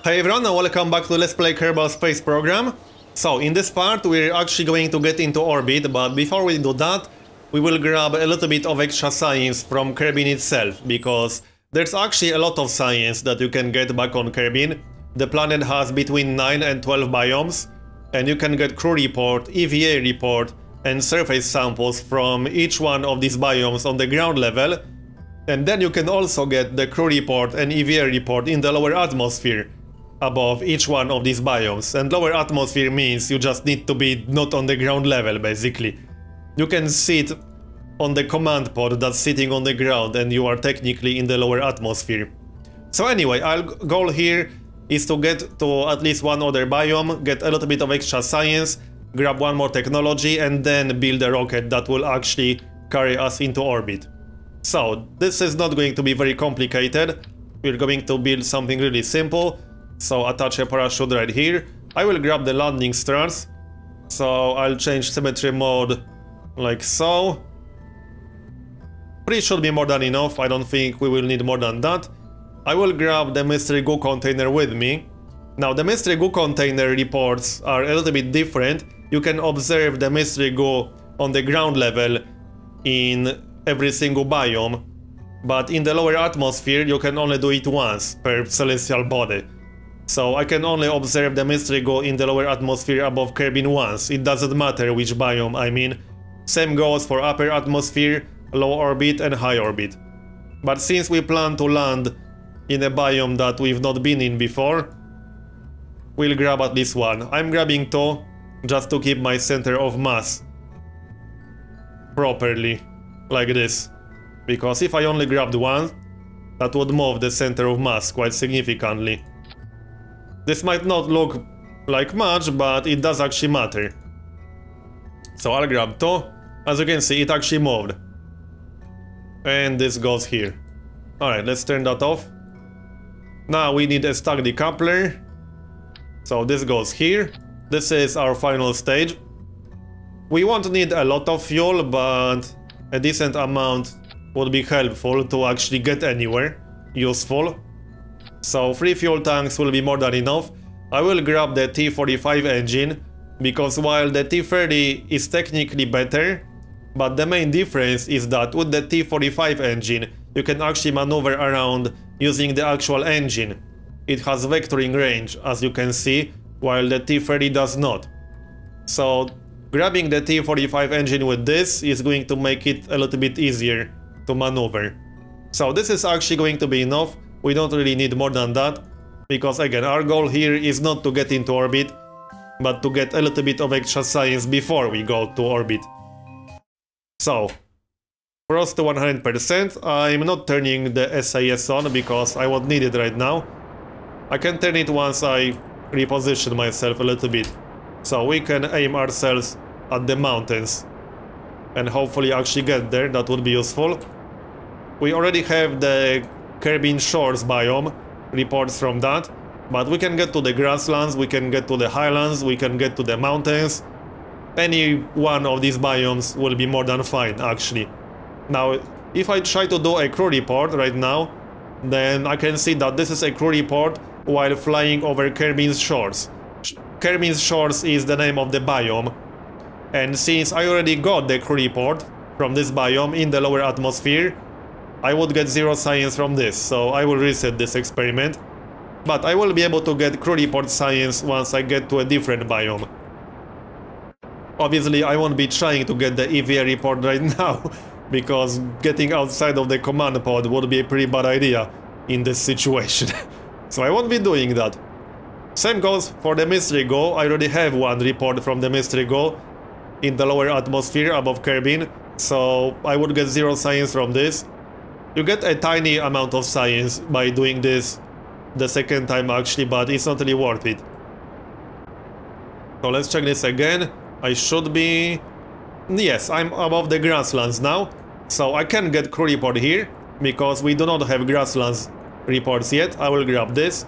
Hey everyone and welcome back to Let's Play Kerbal Space Program. So in this part we're actually going to get into orbit, but before we do that we will grab a little bit of extra science from Kerbin itself, because there's actually a lot of science that you can get back on Kerbin. The planet has between 9 and 12 biomes, and you can get crew report, EVA report and surface samples from each one of these biomes on the ground level. And then you can also get the crew report and EVA report in the lower atmosphere above each one of these biomes. And lower atmosphere means you just need to be not on the ground level, basically. You can sit on the command pod that's sitting on the ground and you are technically in the lower atmosphere. So anyway, our goal here is to get to at least one other biome, get a little bit of extra science, grab one more technology and then build a rocket that will actually carry us into orbit. So this is not going to be very complicated. We're going to build something really simple. So attach a parachute right here. I will grab the landing stars. So I'll change symmetry mode like so. 3 should be more than enough. I don't think we will need more than that. I will grab the mystery goo container with me. Now the mystery goo container reports are a little bit different. You can observe the mystery goo on the ground level in every single biome, but in the lower atmosphere you can only do it once per celestial body. So I can only observe the mystery goo in the lower atmosphere above Kerbin once. It doesn't matter which biome I mean. Same goes for upper atmosphere, low orbit and high orbit. But since we plan to land in a biome that we've not been in before, we'll grab at least one. I'm grabbing 2 just to keep my center of mass properly, like this. Because if I only grabbed one, that would move the center of mass quite significantly. This might not look like much, but it does actually matter. So I'll grab 2. As you can see, it actually moved. And this goes here. Alright, let's turn that off. Now we need a stack decoupler. So this goes here. This is our final stage. We won't need a lot of fuel, but a decent amount would be helpful to actually get anywhere useful. So 3 fuel tanks will be more than enough. I will grab the T-45 engine, because while the T-30 is technically better, but the main difference is that with the T-45 engine you can actually maneuver around using the actual engine. It has vectoring range, as you can see, while the T-30 does not. So grabbing the T-45 engine with this is going to make it a little bit easier to maneuver. So this is actually going to be enough. We don't really need more than that, because again our goal here is not to get into orbit, but to get a little bit of extra science before we go to orbit. So frost to 100%. I'm not turning the SAS on because I won't need it right now. I can turn it once I reposition myself a little bit, so we can aim ourselves at the mountains and hopefully actually get there. That would be useful. We already have the Kerbin Shores biome reports from that, but we can get to the grasslands, we can get to the highlands, we can get to the mountains. Any one of these biomes will be more than fine, actually. Now, if I try to do a crew report right now, then I can see that this is a crew report while flying over Kerbin's Shores. Kerbin's Shores is the name of the biome, and since I already got the crew report from this biome in the lower atmosphere, I would get 0 science from this, so I will reset this experiment. But I will be able to get crew report science once I get to a different biome. Obviously I won't be trying to get the EVA report right now, because getting outside of the command pod would be a pretty bad idea in this situation. So I won't be doing that. Same goes for the mystery goo. I already have one report from the mystery goo in the lower atmosphere above Kerbin, so I would get 0 science from this. You get a tiny amount of science by doing this the second time actually, but it's not really worth it. So let's check this again. I should be... Yes, I'm above the grasslands now, so I can get crew report here, because we do not have grasslands reports yet. I will grab this.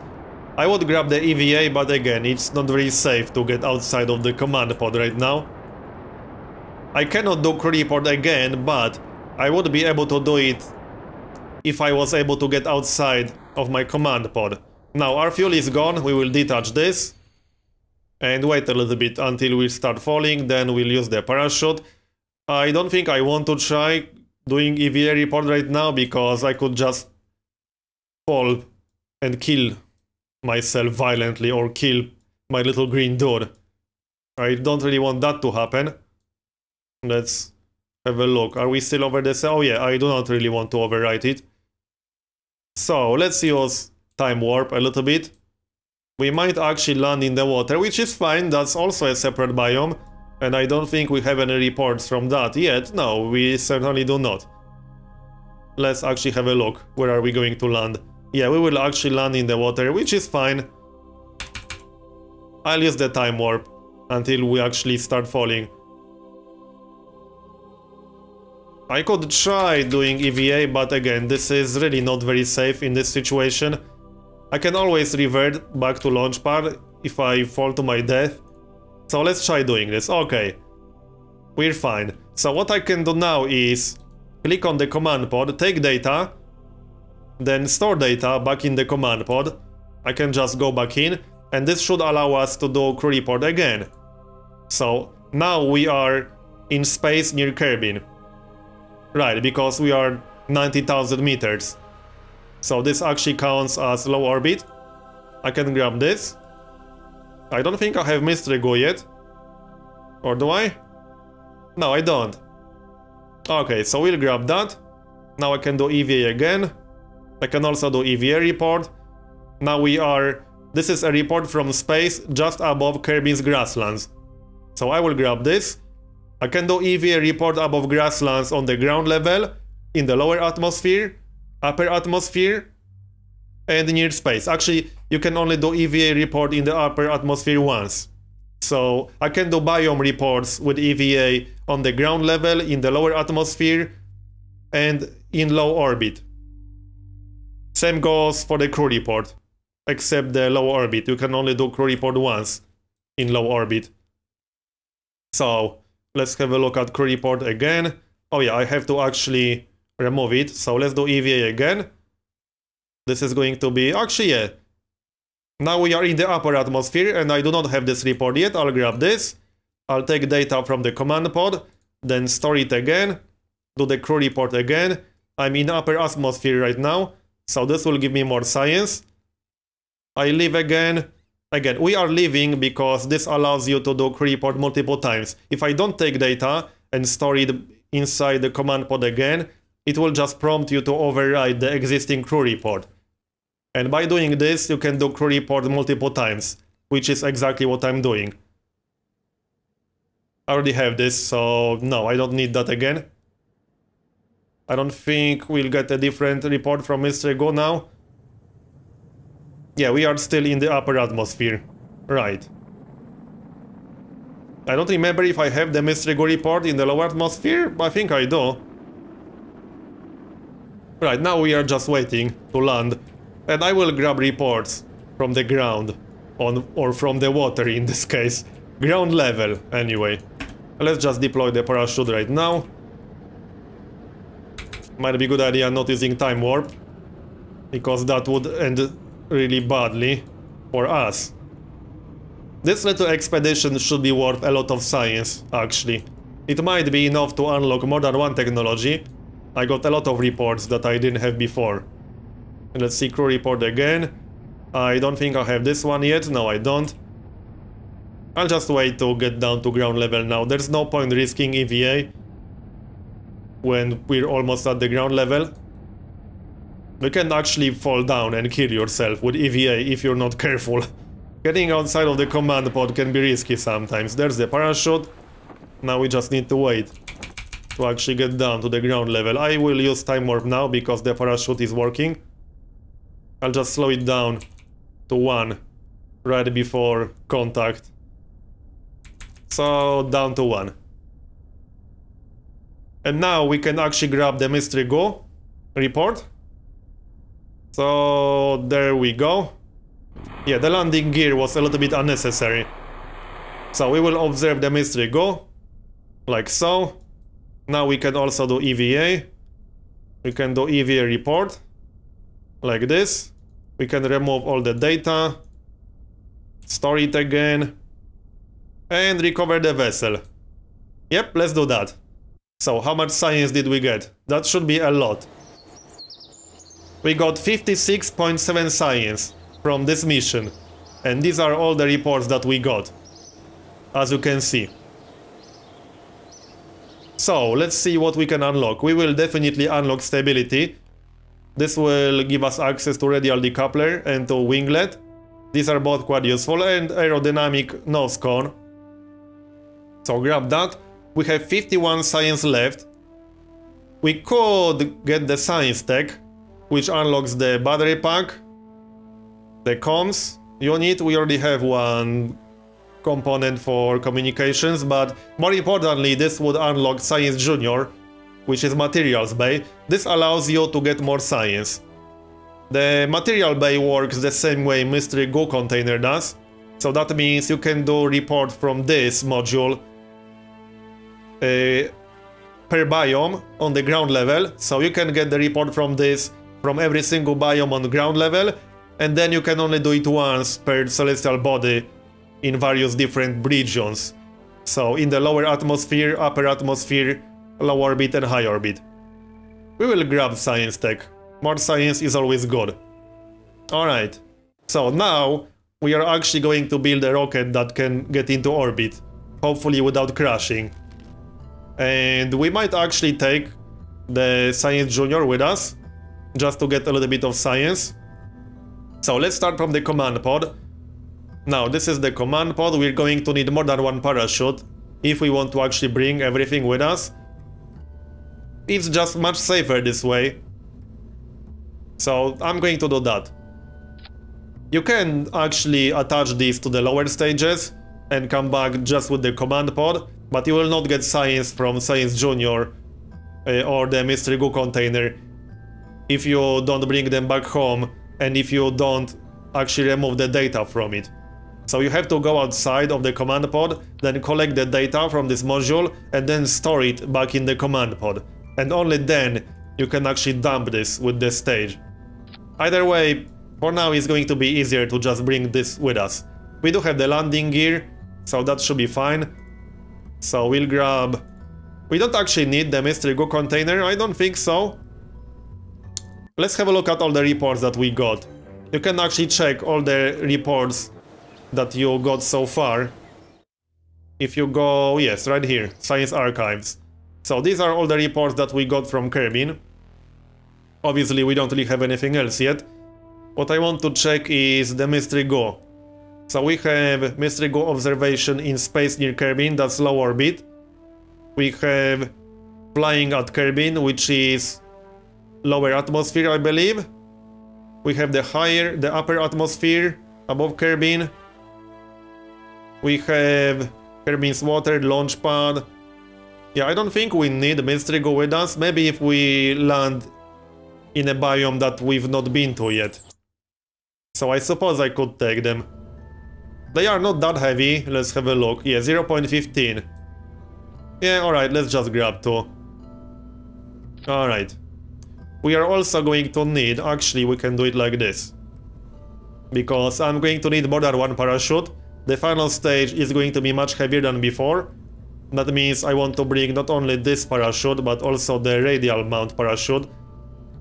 I would grab the EVA, but again, it's not very safe to get outside of the command pod right now. I cannot do crew report again, but I would be able to do it if I was able to get outside of my command pod. Now our fuel is gone, we will detach this. And wait a little bit until we start falling, then we'll use the parachute. I don't think I want to try doing EVA report right now, because I could just fall and kill myself violently, or kill my little green dude. I don't really want that to happen. Let's have a look. Are we still over this? Oh yeah, I do not really want to overwrite it. So let's use time warp a little bit. We might actually land in the water, which is fine. That's also a separate biome. And I don't think we have any reports from that yet. No, we certainly do not. Let's actually have a look. Where are we going to land? Yeah, we will actually land in the water, which is fine. I'll use the time warp until we actually start falling. I could try doing EVA, but again, this is really not very safe in this situation. I can always revert back to launch pad if I fall to my death. So let's try doing this. Okay, we're fine. So what I can do now is click on the command pod, take data, then store data back in the command pod. I can just go back in, and this should allow us to do crew report again. So now we are in space near Kerbin. Right, because we are 90,000 meters. So this actually counts as low orbit. I can grab this. I don't think I have mystery go yet. Or do I? No, I don't. Okay, so we'll grab that. Now I can do EVA again. I can also do EVA report. Now we are... This is a report from space just above Kerbin's grasslands. So I will grab this. I can do EVA report above grasslands on the ground level, in the lower atmosphere, upper atmosphere, and near space. Actually, you can only do EVA report in the upper atmosphere once. So I can do biome reports with EVA on the ground level, in the lower atmosphere, and in low orbit. Same goes for the crew report, except the low orbit. You can only do crew report once in low orbit. So let's have a look at crew report again. Oh yeah, I have to actually remove it. So let's do EVA again. This is going to be... Actually, yeah. Now we are in the upper atmosphere and I do not have this report yet. I'll grab this. I'll take data from the command pod, then store it again. Do the crew report again. I'm in upper atmosphere right now, so this will give me more science. I leave again. Again, we are leaving because this allows you to do crew report multiple times. If I don't take data and store it inside the command pod again, it will just prompt you to override the existing crew report. And by doing this, you can do crew report multiple times, which is exactly what I'm doing. I already have this, so no, I don't need that again. I don't think we'll get a different report from Mr. Go now. Yeah, we are still in the upper atmosphere. Right. I don't remember if I have the Mr. Go report in the lower atmosphere, but I think I do. Right, now we are just waiting to land. And I will grab reports from the ground, or from the water in this case. Ground level, anyway. Let's just deploy the parachute right now. Might be a good idea not using time warp, because that would end really badly for us. This little expedition should be worth a lot of science, actually. It might be enough to unlock more than one technology. I got a lot of reports that I didn't have before. Let's see crew report again. I don't think I have this one yet. No, I don't. I'll just wait to get down to ground level now. There's no point risking EVA when we're almost at the ground level. You can actually fall down and kill yourself with EVA if you're not careful. Getting outside of the command pod can be risky sometimes. There's the parachute. Now we just need to wait to actually get down to the ground level. I will use time warp now because the parachute is working. I'll just slow it down to 1 right before contact. So down to 1. And now we can actually grab the Mystery Go report. So there we go. Yeah, the landing gear was a little bit unnecessary. So we will observe the Mystery Go, like so. Now we can also do EVA. We can do EVA report, like this. We can remove all the data, store it again, and recover the vessel. Yep, let's do that. So, how much science did we get? That should be a lot. We got 56.7 science from this mission. And these are all the reports that we got, as you can see. So, let's see what we can unlock. We will definitely unlock stability. This will give us access to radial decoupler and to winglet. These are both quite useful, and aerodynamic nose cone. So grab that. We have 51 science left. We could get the science tech, which unlocks the battery pack, the comms unit. We already have one component for communications, but more importantly, this would unlock Science Junior, which is Materials Bay. This allows you to get more science. The Material Bay works the same way Mystery Goo Container does, so that means you can do report from this module per biome on the ground level, so you can get the report from this from every single biome on the ground level, and then you can only do it once per celestial body in various different regions. So in the lower atmosphere, upper atmosphere, low orbit and high orbit. We will grab science tech. More science is always good. Alright, so now we are actually going to build a rocket that can get into orbit, hopefully without crashing. And we might actually take the Science Junior with us, just to get a little bit of science. So let's start from the command pod. Now this is the command pod. We're going to need more than one parachute if we want to actually bring everything with us. It's just much safer this way. So I'm going to do that. You can actually attach these to the lower stages and come back just with the command pod, but you will not get science from Science Junior or the Mystery Goo Container if you don't bring them back home and if you don't actually remove the data from it. So you have to go outside of the command pod, then collect the data from this module and then store it back in the command pod. And only then you can actually dump this with the stage. Either way, for now it's going to be easier to just bring this with us. We do have the landing gear, so that should be fine. So we'll grab... We don't actually need the Mystery Goo Container, I don't think so. Let's have a look at all the reports that we got. You can actually check all the reports that you got so far. If you go, yes, right here, Science Archives. So these are all the reports that we got from Kerbin. Obviously we don't really have anything else yet. What I want to check is the Mystery Goo. So we have Mystery Goo observation in space near Kerbin, that's low orbit. We have flying at Kerbin, which is lower atmosphere, I believe. We have the upper atmosphere above Kerbin. We have Kerbin's water, launch pad. Yeah, I don't think we need Mystery Goo with us. Maybe if we land in a biome that we've not been to yet. So I suppose I could take them. They are not that heavy. Let's have a look. Yeah, 0.15. Yeah, alright, let's just grab two. Alright. We are also going to need... Actually, we can do it like this. Because I'm going to need more than one parachute. The final stage is going to be much heavier than before. That means I want to bring not only this parachute, but also the radial mount parachute.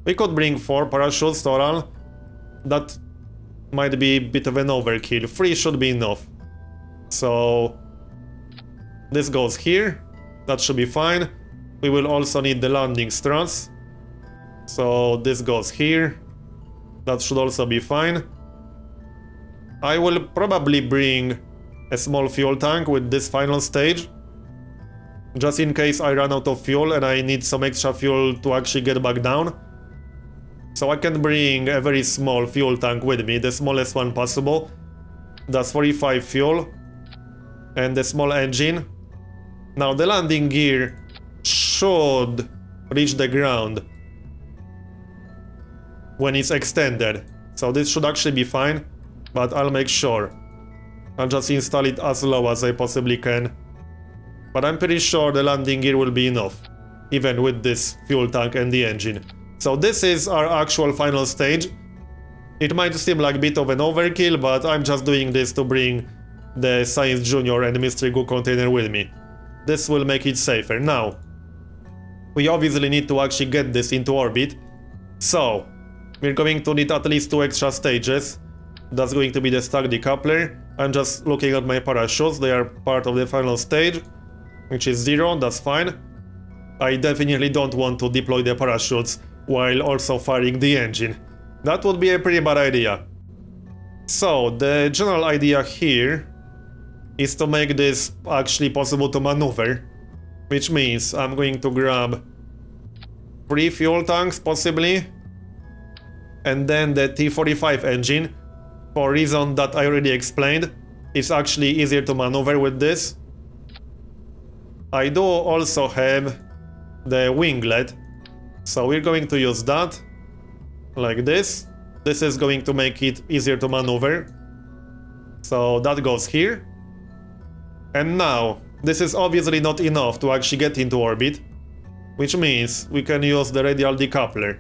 We could bring 4 parachutes total. That might be a bit of an overkill. 3 should be enough. So... this goes here. That should be fine. We will also need the landing struts. So this goes here. That should also be fine. I will probably bring a small fuel tank with this final stage. Just in case I run out of fuel and I need some extra fuel to actually get back down. So I can bring a very small fuel tank with me, the smallest one possible. That's 45 fuel. And the small engine. Now the landing gear should reach the ground when it's extended. So this should actually be fine, but I'll make sure. I'll just install it as low as I possibly can. But I'm pretty sure the landing gear will be enough, even with this fuel tank and the engine. So this is our actual final stage. It might seem like a bit of an overkill, but I'm just doing this to bring the Science Junior and Mystery Goo container with me. This will make it safer. Now, we obviously need to actually get this into orbit, so we're going to need at least 2 extra stages. That's going to be the stack decoupler. I'm just looking at my parachutes, they are part of the final stage, which is 0, that's fine. I definitely don't want to deploy the parachutes while also firing the engine. That would be a pretty bad idea. So, the general idea here is to make this actually possible to maneuver, which means I'm going to grab 3 fuel tanks possibly, and then the T-45 engine, for a reason that I already explained. It's actually easier to maneuver with this. I do also have the winglet, so we're going to use that, like this. This is going to make it easier to maneuver, so that goes here. And now, this is obviously not enough to actually get into orbit, which means we can use the radial decoupler.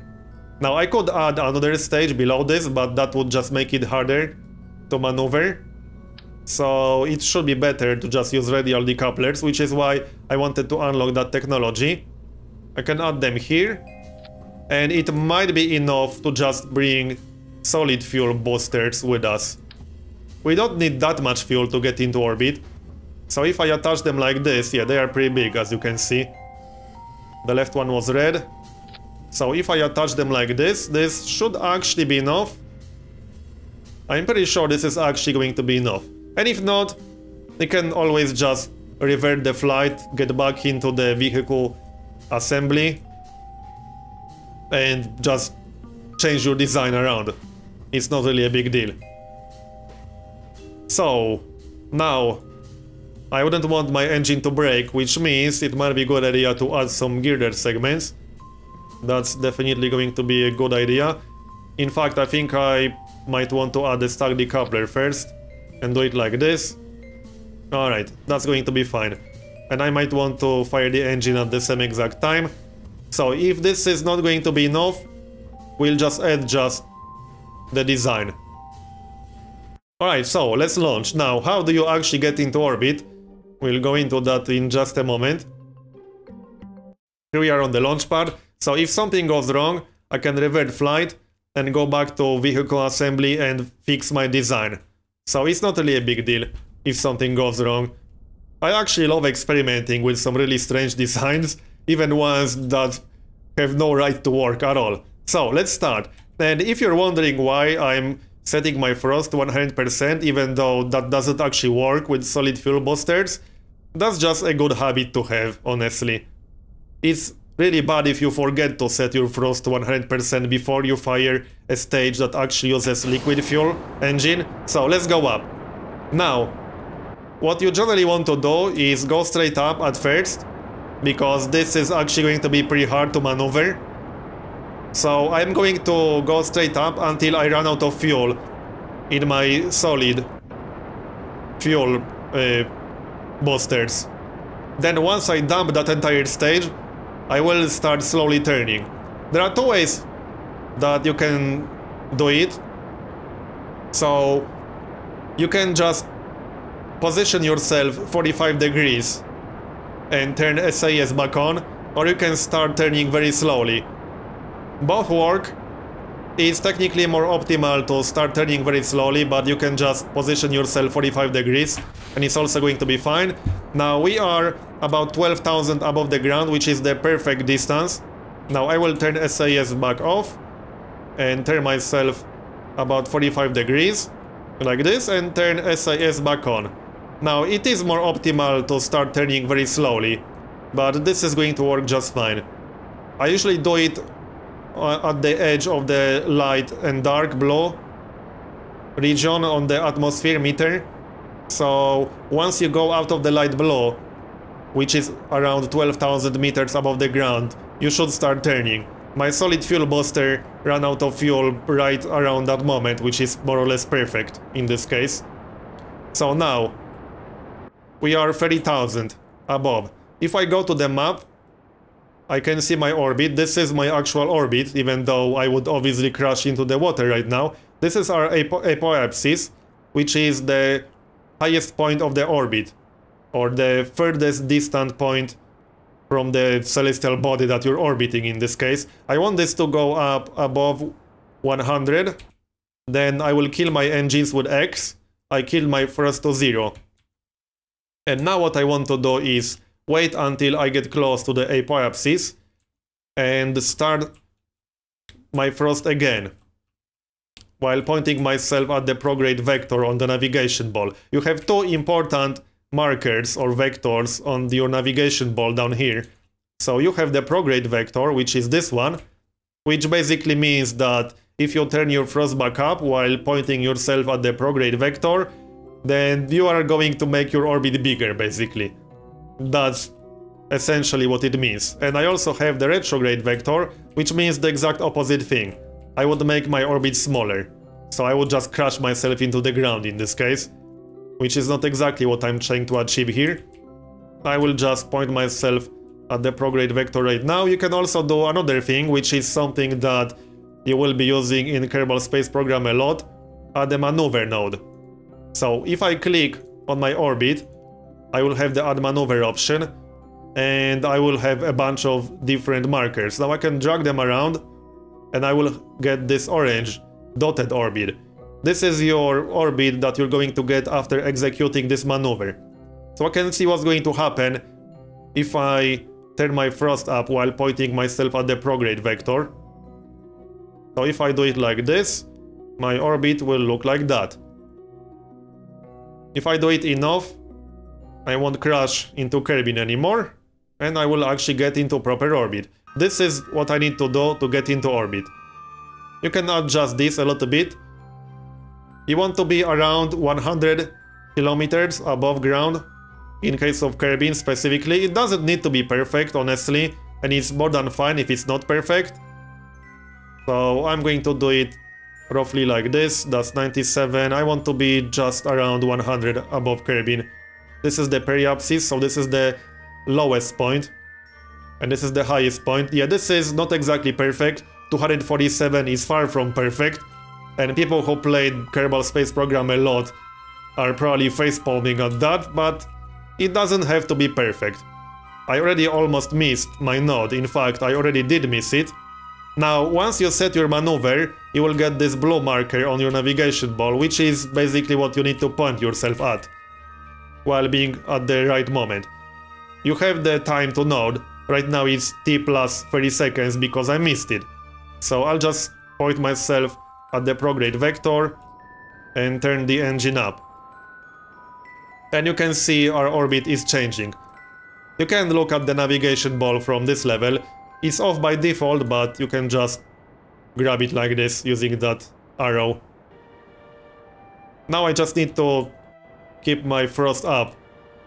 Now, I could add another stage below this, but that would just make it harder to maneuver. So it should be better to just use radial decouplers, which is why I wanted to unlock that technology. I can add them here, and it might be enough to just bring solid fuel boosters with us. We don't need that much fuel to get into orbit, so if I attach them like this, yeah, they are pretty big, as you can see. The left one was red. So if I attach them like this should actually be enough. I'm pretty sure this is actually going to be enough. And if not, you can always just revert the flight, get back into the vehicle assembly, and just change your design around. It's not really a big deal. So, now, I wouldn't want my engine to break, which means it might be a good idea to add some girder segments. That's definitely going to be a good idea. In fact, I think I might want to add the stack decoupler first and do it like this. Alright, that's going to be fine. And I might want to fire the engine at the same exact time. So if this is not going to be enough, we'll just adjust the design. Alright, so let's launch. Now, how do you actually get into orbit? We'll go into that in just a moment. Here we are on the launch pad. So if something goes wrong, I can revert flight and go back to vehicle assembly and fix my design. So it's not really a big deal if something goes wrong. I actually love experimenting with some really strange designs, even ones that have no right to work at all. So let's start. And if you're wondering why I'm setting my thrust to 100%, even though that doesn't actually work with solid fuel boosters, that's just a good habit to have, honestly. It's really bad if you forget to set your thrust to 100% before you fire a stage that actually uses liquid fuel engine. So let's go up. Now, what you generally want to do is go straight up at first, because this is actually going to be pretty hard to maneuver. So I'm going to go straight up until I run out of fuel in my solid fuel boosters. Then once I dump that entire stage, I will start slowly turning. There are 2 ways that you can do it. So you can just position yourself 45 degrees and turn SAS back on, or you can start turning very slowly. Both work. It's technically more optimal to start turning very slowly, but you can just position yourself 45 degrees and it's also going to be fine. Now we are about 12,000 above the ground, which is the perfect distance. Now I will turn SAS back off and turn myself about 45 degrees, like this, and turn SAS back on. Now it is more optimal to start turning very slowly, but this is going to work just fine. I usually do it at the edge of the light and dark blue region on the atmosphere meter. So once you go out of the light blue, which is around 12,000 meters above the ground, you should start turning. My solid fuel booster ran out of fuel right around that moment, which is more or less perfect in this case. So now we are 30,000 above. If I go to the map, I can see my orbit. This is my actual orbit, even though I would obviously crash into the water right now. This is our apoapsis, which is the highest point of the orbit, or the furthest distant point from the celestial body that you're orbiting in this case. I want this to go up above 100, then I will kill my engines with X. I kill my thrust to 0. And now what I want to do is wait until I get close to the apoapsis and start my thrust again, while pointing myself at the prograde vector on the navigation ball. You have two important markers or vectors on your navigation ball down here. So you have the prograde vector, which is this one, which basically means that if you turn your thrust back up while pointing yourself at the prograde vector, then you are going to make your orbit bigger, basically. That's essentially what it means. And I also have the retrograde vector, which means the exact opposite thing. I would make my orbit smaller. So I would just crash myself into the ground in this case, which is not exactly what I'm trying to achieve here. I will just point myself at the prograde vector right now. You can also do another thing, which is something that you will be using in Kerbal Space Program a lot, at the maneuver node. So if I click on my orbit, I will have the add maneuver option, and I will have a bunch of different markers. Now I can drag them around, and I will get this orange dotted orbit. This is your orbit that you're going to get after executing this maneuver. So I can see what's going to happen if I turn my thrust up while pointing myself at the prograde vector. So if I do it like this, my orbit will look like that. If I do it enough, I won't crash into Kerbin anymore, and I will actually get into proper orbit. This is what I need to do to get into orbit. You can adjust this a little bit. You want to be around 100 kilometers above ground, in case of Kerbin specifically. It doesn't need to be perfect, honestly, and it's more than fine if it's not perfect. So I'm going to do it roughly like this. That's 97. I want to be just around 100 above Kerbin. This is the periapsis, so this is the lowest point, and this is the highest point. Yeah, this is not exactly perfect. 247 is far from perfect, and people who played Kerbal Space Program a lot are probably facepalming at that, but it doesn't have to be perfect. I already almost missed my node. In fact, I already did miss it. Now, once you set your maneuver, you will get this blue marker on your navigation ball, which is basically what you need to point yourself at while being at the right moment. You have the time to node. Right now it's t plus 30 seconds because I missed it. So I'll just point myself at the prograde vector and turn the engine up. And you can see our orbit is changing. You can look at the navigation ball from this level. It's off by default, but you can just grab it like this using that arrow. Now I just need to keep my thrust up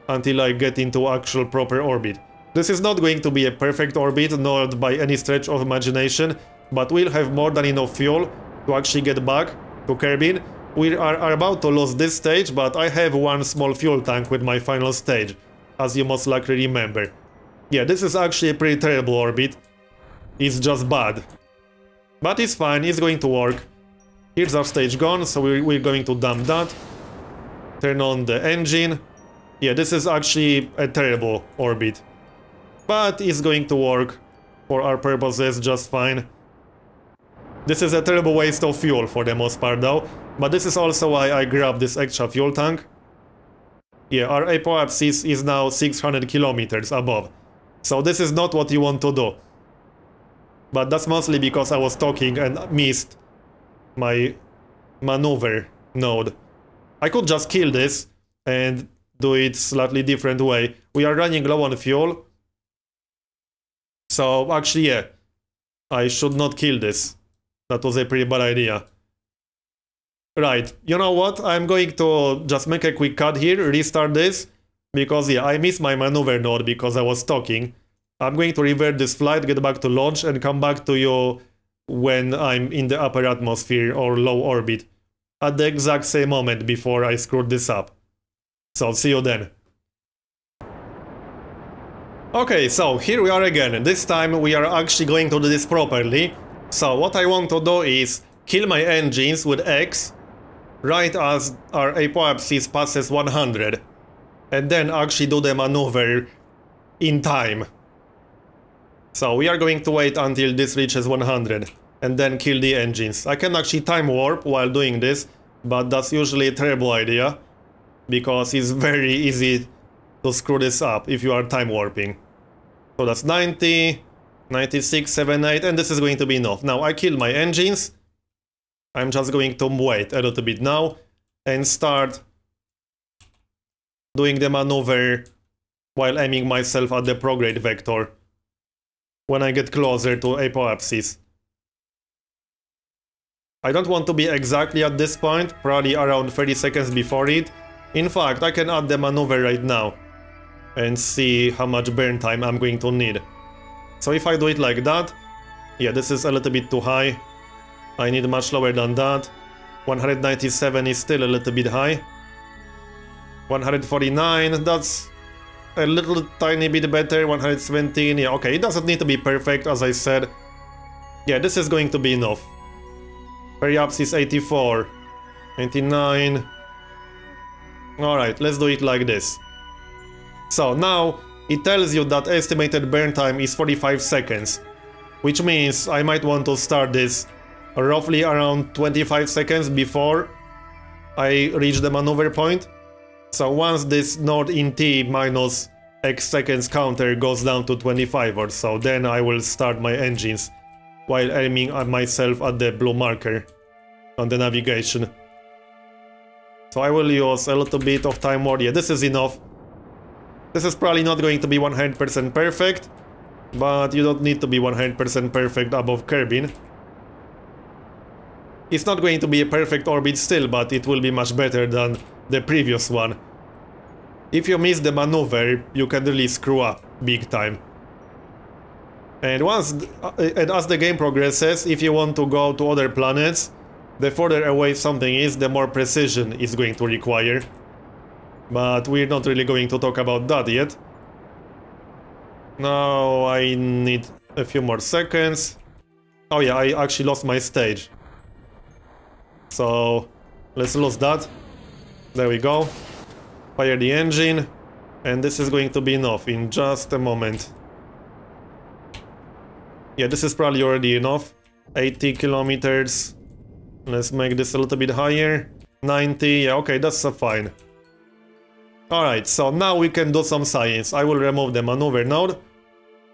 until I get into actual proper orbit. This is not going to be a perfect orbit, not by any stretch of imagination, but we'll have more than enough fuel to actually get back to Kerbin. We are about to lose this stage, but I have one small fuel tank with my final stage, as you most likely remember. Yeah, this is actually a pretty terrible orbit. It's just bad. But it's fine, it's going to work. Here's our stage gone, so we're going to dump that. Turn on the engine. Yeah, this is actually a terrible orbit, but it's going to work for our purposes just fine. This is a terrible waste of fuel for the most part though, but this is also why I grabbed this extra fuel tank. Yeah, our apoapsis is now 600 kilometers above, so this is not what you want to do. But that's mostly because I was talking and missed my maneuver node. I could just kill this and do it slightly different way. We are running low on fuel. So actually, yeah, I should not kill this. That was a pretty bad idea. Right, you know what? I'm going to just make a quick cut here, restart this, because yeah, I missed my maneuver node because I was talking. I'm going to revert this flight, get back to launch, and come back to you when I'm in the upper atmosphere or low orbit, at the exact same moment before I screwed this up. So see you then. Okay, so here we are again. This time we are actually going to do this properly. So what I want to do is kill my engines with X right as our apoapsis passes 100, and then actually do the maneuver in time. So we are going to wait until this reaches 100 and then kill the engines. I can actually time warp while doing this, but that's usually a terrible idea because it's very easy to screw this up if you are time warping. So that's 90, 96, 78, and this is going to be enough. Now I kill my engines. I'm just going to wait a little bit now and start doing the maneuver while aiming myself at the prograde vector when I get closer to apoapsis. I don't want to be exactly at this point, probably around 30 seconds before it. In fact, I can add the maneuver right now and see how much burn time I'm going to need. So if I do it like that, yeah, this is a little bit too high. I need much lower than that. 197 is still a little bit high. 149, that's a little tiny bit better. 117, yeah, okay, it doesn't need to be perfect, as I said. Yeah, this is going to be enough. Periapsis 84, 99. Alright, let's do it like this. So now it tells you that estimated burn time is 45 seconds, which means I might want to start this roughly around 25 seconds before I reach the maneuver point. So once this node in T minus X seconds counter goes down to 25 or so, then I will start my engines while aiming at myself at the blue marker on the navigation. So I will use a little bit of time warp. Yeah, this is enough. This is probably not going to be 100% perfect, but you don't need to be 100% perfect above Kerbin. It's not going to be a perfect orbit still, but it will be much better than the previous one. If you miss the maneuver, you can really screw up big time. And as the game progresses, if you want to go to other planets, the further away something is, the more precision it's going to require. But we're not really going to talk about that yet. Now I need a few more seconds. Oh yeah, I actually lost my stage. So let's lose that. There we go. Fire the engine. And this is going to be enough in just a moment. Yeah, this is probably already enough. 80 kilometers. Let's make this a little bit higher. 90. Yeah, okay, that's fine. Alright, so now we can do some science. I will remove the maneuver node.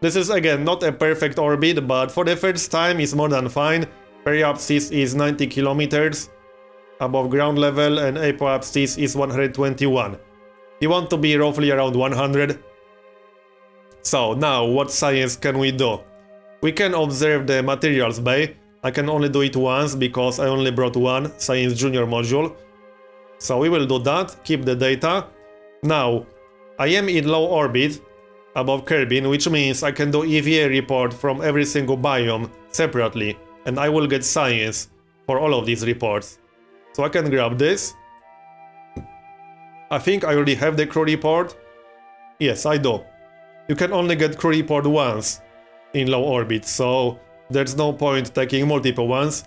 This is again not a perfect orbit, but for the first time it's more than fine. Periapsis is 90 kilometers above ground level and apoapsis is 121. You want to be roughly around 100. So now what science can we do? We can observe the materials bay. I can only do it once because I only brought one Science Junior module. So we will do that, keep the data. Now, I am in low orbit above Kerbin, which means I can do EVA report from every single biome separately, and I will get science for all of these reports. So I can grab this. I think I already have the crew report. Yes, I do. You can only get crew report once in low orbit, so there's no point taking multiple ones.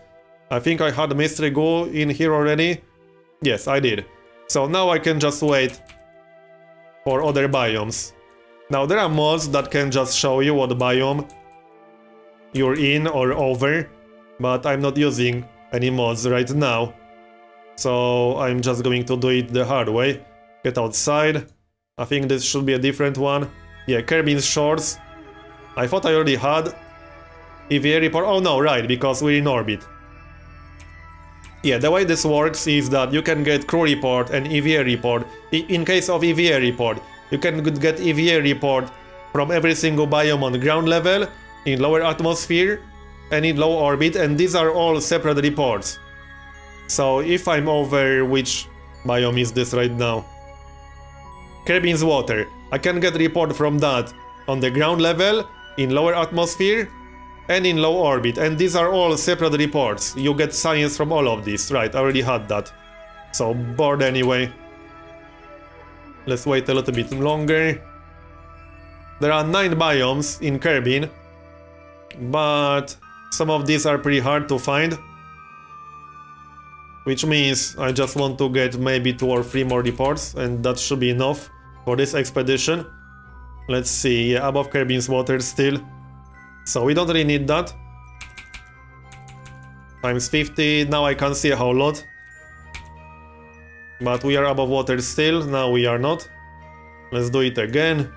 I think I had Mystery Goo in here already. Yes, I did. So now I can just wait for other biomes. Now there are mods that can just show you what biome you're in or over, but I'm not using any mods right now. So I'm just going to do it the hard way. Get outside. I think this should be a different one. Yeah, Kerbin's Shores. I thought I already had EVA report. Oh no, right, because we're in orbit. Yeah, the way this works is that you can get crew report and EVA report. In case of EVA report, you can get EVA report from every single biome on ground level, in lower atmosphere, and in low orbit, and these are all separate reports. So if I'm over, which biome is this right now? Kerbin's Water. I can get report from that on the ground level, in lower atmosphere, and in low orbit, and these are all separate reports. You get science from all of these. Right, I already had that. So, bored anyway. Let's wait a little bit longer. There are 9 biomes in Kerbin, but some of these are pretty hard to find. which means I just want to get maybe 2 or 3 more reports, and that should be enough for this expedition. Let's see, yeah, above Kerbin's water still. So we don't really need that. Times 50, now I can't see a whole lot. But we are above water still, now we are not. Let's do it again.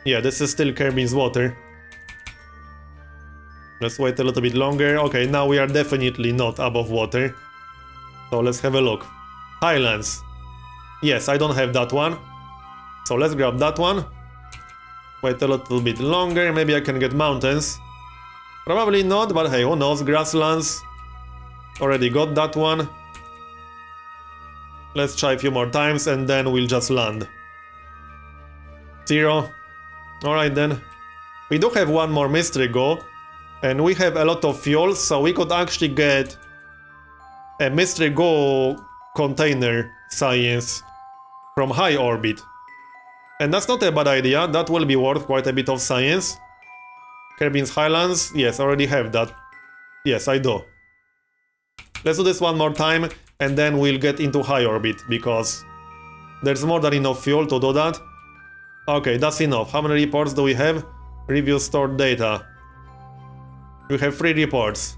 Yeah, this is still Kerbin's water. Let's wait a little bit longer. Okay, now we are definitely not above water. So let's have a look. Highlands. Yes, I don't have that one. So let's grab that one. Wait a little bit longer, maybe I can get mountains. Probably not, but hey, who knows, grasslands. Already got that one. Let's try a few more times and then we'll just land. 0. Alright then. We do have one more mystery go. And we have a lot of fuel, so we could actually get a mystery go container science from high orbit. And that's not a bad idea, that will be worth quite a bit of science. Kerbin's Highlands, yes, I already have that. Yes, I do. Let's do this one more time, and then we'll get into high orbit, because there's more than enough fuel to do that. Okay, that's enough. How many reports do we have? Review stored data. We have 3 reports.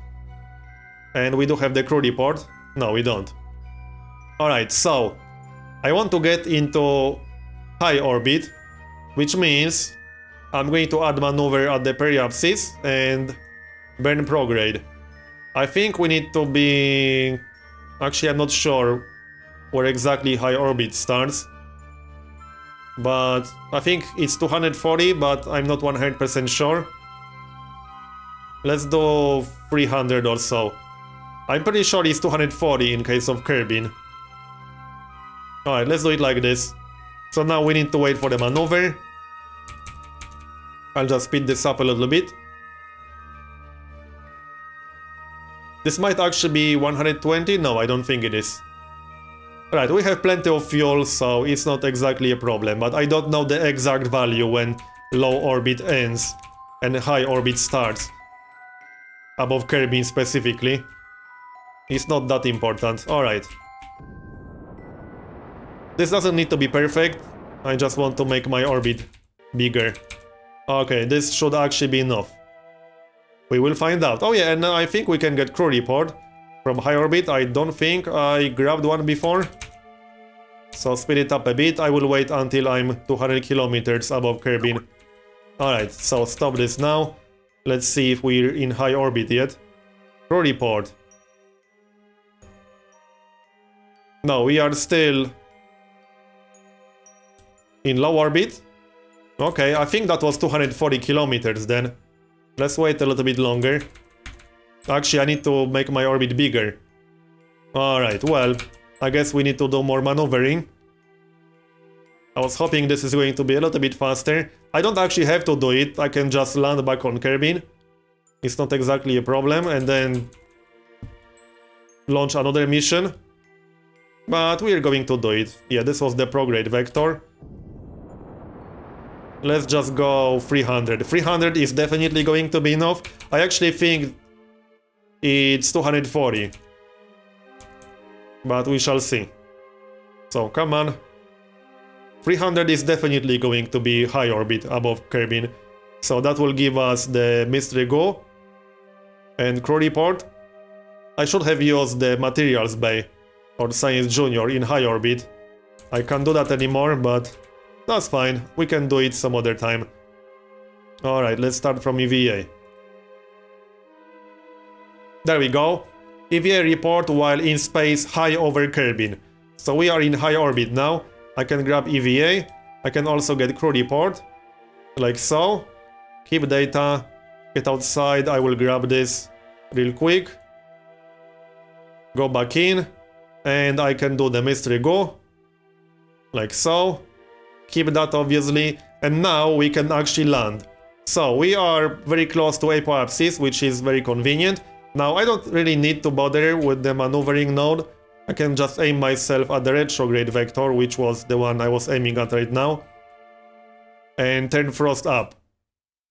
And we do have the crew report. No, we don't. Alright, so I want to get into high orbit, which means I'm going to add maneuver at the periapsis and burn prograde. I think we need to be... Actually, I'm not sure where exactly high orbit starts. But I think it's 240, but I'm not 100% sure. Let's do 300 or so. I'm pretty sure it's 240 in case of Kerbin. Alright, let's do it like this. So now we need to wait for the maneuver. I'll just speed this up a little bit. This might actually be 120? No, I don't think it is. Right, we have plenty of fuel, so it's not exactly a problem, but I don't know the exact value when low orbit ends and high orbit starts. Above Kerbin specifically. It's not that important. Alright. This doesn't need to be perfect. I just want to make my orbit bigger. Okay, this should actually be enough. We will find out. Oh yeah, and I think we can get crew report from high orbit. I don't think I grabbed one before. So speed it up a bit. I will wait until I'm 200 kilometers above Kerbin. Alright, so stop this now. Let's see if we're in high orbit yet. Crew report. No, we are still in low orbit. Okay, I think that was 240 kilometers then. Let's wait a little bit longer. Actually, I need to make my orbit bigger. Alright, well, I guess we need to do more maneuvering. I was hoping this is going to be a little bit faster. I don't actually have to do it, I can just land back on Kerbin. It's not exactly a problem, and then launch another mission. But we're going to do it. Yeah, this was the prograde vector. Let's just go 300. 300 is definitely going to be enough. I actually think it's 240. But we shall see. So, come on. 300 is definitely going to be high orbit above Kerbin. So that will give us the mystery go and crew report. I should have used the materials bay or Science Junior in high orbit. I can't do that anymore, but that's fine. We can do it some other time. Alright, let's start from EVA. There we go. EVA report while in space high over Kerbin. So we are in high orbit now. I can grab EVA. I can also get crew report. Like so. Keep data. Get outside. I will grab this real quick. Go back in. And I can do the mystery go. Like so. Keep that obviously. And now we can actually land. So we are very close to apoapsis, which is very convenient. Now I don't really need to bother with the maneuvering node. I can just aim myself at the retrograde vector, which was the one I was aiming at right now. And turn thrust up.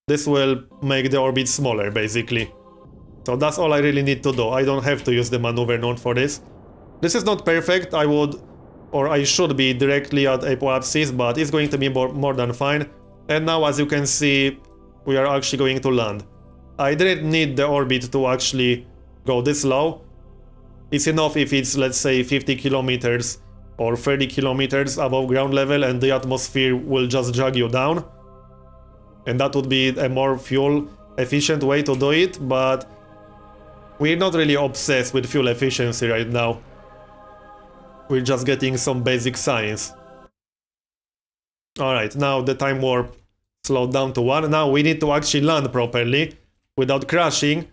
This will make the orbit smaller, basically. So that's all I really need to do. I don't have to use the maneuver node for this. This is not perfect, I would, or I should be directly at apoapsis, but it's going to be more than fine. And now, as you can see, we are actually going to land. I didn't need the orbit to actually go this low. It's enough if it's, let's say, 50 kilometers or 30 kilometers above ground level and the atmosphere will just drag you down. And that would be a more fuel efficient way to do it, but we're not really obsessed with fuel efficiency right now. We're just getting some basic science. Alright, now the time warp slowed down to 1. Now we need to actually land properly without crashing.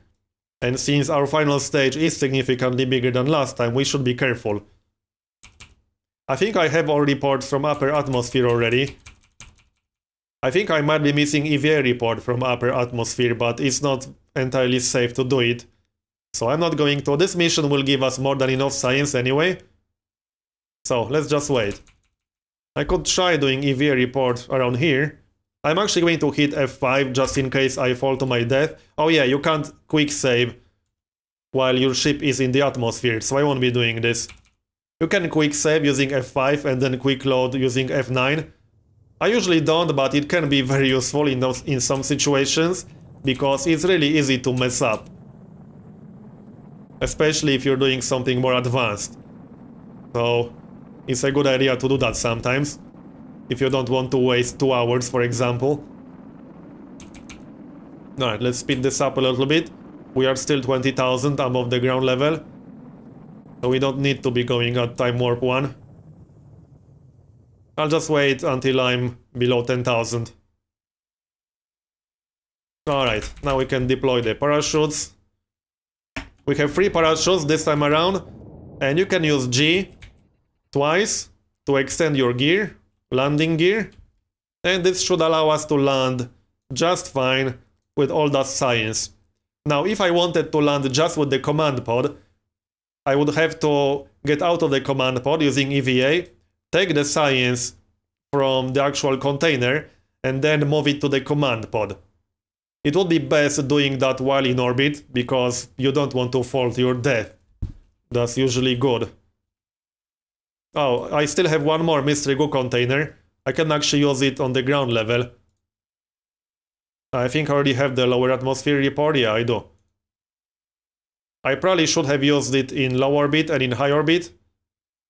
And since our final stage is significantly bigger than last time, we should be careful. I think I have all reports from upper atmosphere already. I think I might be missing EVA report from upper atmosphere, but it's not entirely safe to do it. So I'm not going to. This mission will give us more than enough science anyway. So let's just wait. I could try doing EVA report around here. I'm actually going to hit F5 just in case I fall to my death. Oh yeah, you can't quick save while your ship is in the atmosphere, so I won't be doing this. You can quick save using F5 and then quick load using F9. I usually don't, but it can be very useful in some situations because it's really easy to mess up. Especially if you're doing something more advanced. So it's a good idea to do that sometimes. If you don't want to waste 2 hours, for example. Alright, let's speed this up a little bit. We are still 20,000 above the ground level. So we don't need to be going at time warp 1. I'll just wait until I'm below 10,000. Alright, now we can deploy the parachutes. We have 3 parachutes this time around. And you can use G twice to extend your gear. Landing gear, and this should allow us to land just fine with all that science. Now, if I wanted to land just with the command pod, I would have to get out of the command pod using EVA, take the science from the actual container, and then move it to the command pod. It would be best doing that while in orbit, because you don't want to fall to your death. That's usually good. Oh, I still have one more mystery goo container. I can actually use it on the ground level. I think I already have the lower atmosphere report. Yeah, I do. I probably should have used it in low orbit and in high orbit.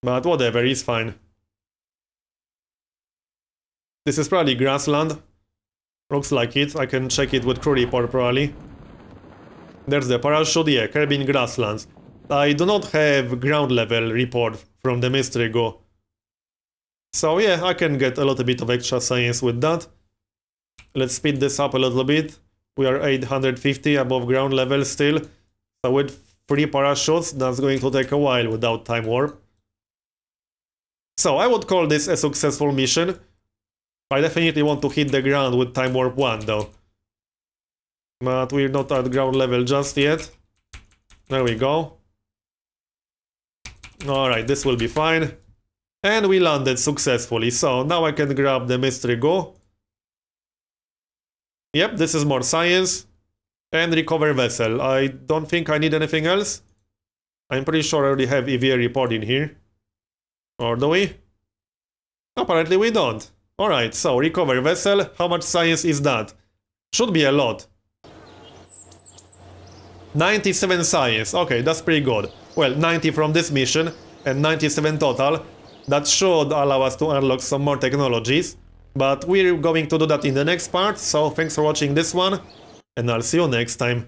But whatever, it's fine. This is probably grassland. Looks like it. I can check it with crew report probably. There's the parachute. Yeah, Caribbean grasslands. I do not have ground level report from the mystery goo. So yeah, I can get a little bit of extra science with that. Let's speed this up a little bit. We are 850 above ground level still. So with 3 parachutes, that's going to take a while without time warp. So I would call this a successful mission. I definitely want to hit the ground with time warp 1 though. But we're not at ground level just yet. There we go. Alright, this will be fine. And we landed successfully, so now I can grab the mystery goo. Yep, this is more science. And recover vessel. I don't think I need anything else. I'm pretty sure I already have EVA report in here. Or do we? Apparently we don't. Alright, so recover vessel. How much science is that? Should be a lot. 97 science. Okay, that's pretty good. Well, 90 from this mission and 97 total. That should allow us to unlock some more technologies. But we're going to do that in the next part, so thanks for watching this one, and I'll see you next time.